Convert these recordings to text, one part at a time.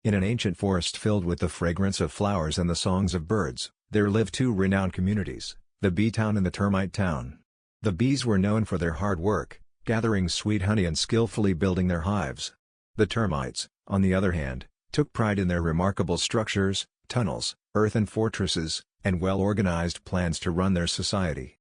In an ancient forest filled with the fragrance of flowers and the songs of birds, there lived two renowned communities, the bee town and the termite town. The bees were known for their hard work, gathering sweet honey and skillfully building their hives. The termites, on the other hand, took pride in their remarkable structures, tunnels, earthen fortresses, and well-organized plans to run their society.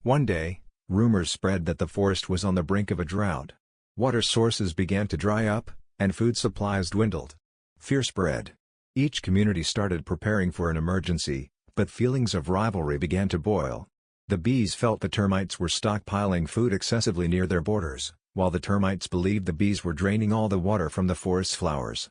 One day, rumors spread that the forest was on the brink of a drought. Water sources began to dry up, and food supplies dwindled. Fear spread. Each community started preparing for an emergency, but feelings of rivalry began to boil. The bees felt the termites were stockpiling food excessively near their borders, while the termites believed the bees were draining all the water from the forest's flowers.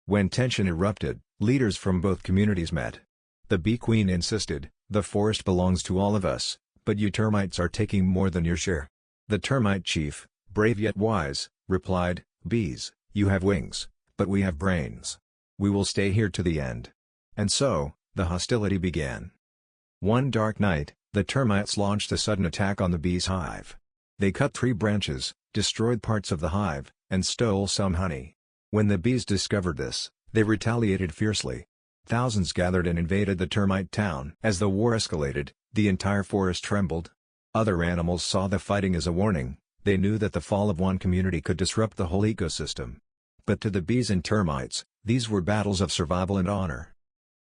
When tension erupted, leaders from both communities met. The bee queen insisted, "The forest belongs to all of us, but you termites are taking more than your share." The termite chief, brave yet wise, replied, "Bees, you have wings, but we have brains. We will stay here to the end." And so, the hostility began. One dark night, the termites launched a sudden attack on the bees' hive. They cut tree branches, destroyed parts of the hive, and stole some honey. When the bees discovered this, they retaliated fiercely. Thousands gathered and invaded the termite town. As the war escalated, the entire forest trembled. Other animals saw the fighting as a warning. They knew that the fall of one community could disrupt the whole ecosystem. But to the bees and termites, these were battles of survival and honor.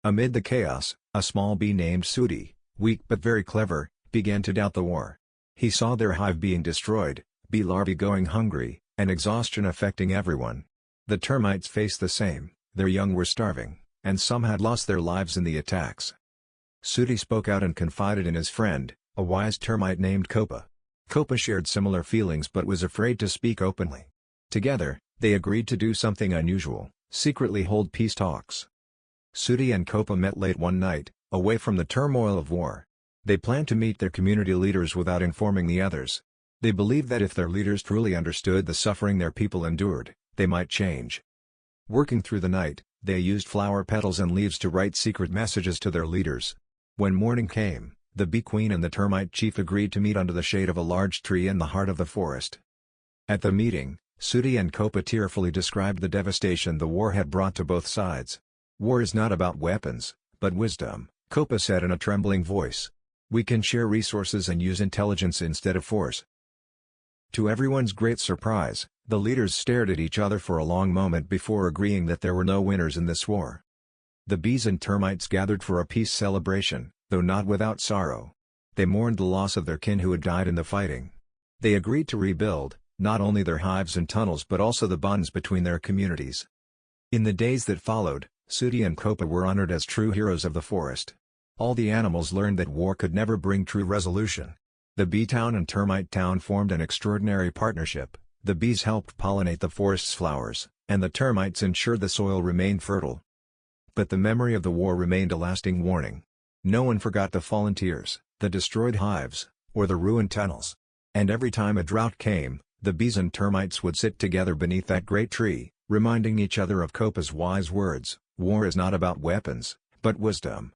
Amid the chaos, a small bee named Sudi, weak but very clever, began to doubt the war. He saw their hive being destroyed, bee larvae going hungry, and exhaustion affecting everyone. The termites faced the same, their young were starving, and some had lost their lives in the attacks. Sudi spoke out and confided in his friend, a wise termite named Copa. Copa shared similar feelings but was afraid to speak openly. Together, they agreed to do something unusual, secretly hold peace talks. Sudi and Copa met late one night, away from the turmoil of war. They planned to meet their community leaders without informing the others. They believed that if their leaders truly understood the suffering their people endured, they might change. Working through the night, they used flower petals and leaves to write secret messages to their leaders. When morning came, the bee queen and the termite chief agreed to meet under the shade of a large tree in the heart of the forest. At the meeting, Sudi and Copa tearfully described the devastation the war had brought to both sides. "War is not about weapons, but wisdom," Copa said in a trembling voice. "We can share resources and use intelligence instead of force." To everyone's great surprise, the leaders stared at each other for a long moment before agreeing that there were no winners in this war. The bees and termites gathered for a peace celebration, though not without sorrow. They mourned the loss of their kin who had died in the fighting. They agreed to rebuild, not only their hives and tunnels but also the bonds between their communities. In the days that followed, Sudi and Copa were honored as true heroes of the forest. All the animals learned that war could never bring true resolution. The bee town and termite town formed an extraordinary partnership. The bees helped pollinate the forest's flowers, and the termites ensured the soil remained fertile. But the memory of the war remained a lasting warning. No one forgot the fallen tears, the destroyed hives, or the ruined tunnels. And every time a drought came, the bees and termites would sit together beneath that great tree, reminding each other of Copa's wise words, "War is not about weapons, but wisdom."